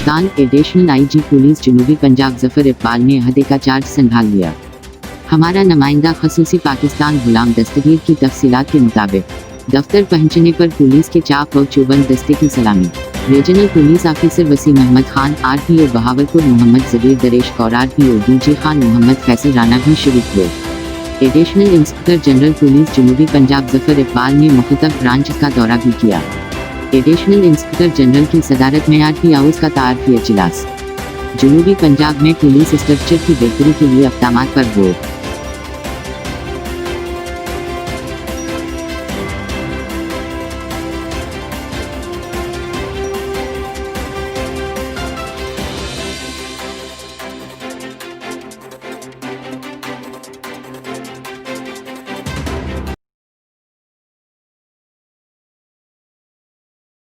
सुल्तान। Additional IG police जनूबी पंजाब जफर इकबाल ने अहदे का चार्ज संभाल लिया। हमारा नुमाइंदा खसूसी पाकिस्तान गुलाम दस्तगीर की तफसीलात के मुताबिक दफ्तर पहुंचने पर पुलिस के चाक और चौबंद दस्ते की सलामी। Regional police officer Wasim Ahmed Khan, RPO Bahawalpur Mohammad Jabir Daresh और RPO DG खान मोहम्मद फैसल राना भी शरीक हुए। एडिशनल इंस्पेक्टर जनरल पुलिस जनूबी पंजाब जफर इकबाल ने मुख्तलिफ ब्रांच का दौरा भी किया। एडिशनल इंस्पेक्टर जनरल की सदारत में RP हाउस का तारफी इजलास। जनूबी पंजाब में पुलिस स्ट्रक्चर की बेहतरी के लिए इक़दामात पर गौर।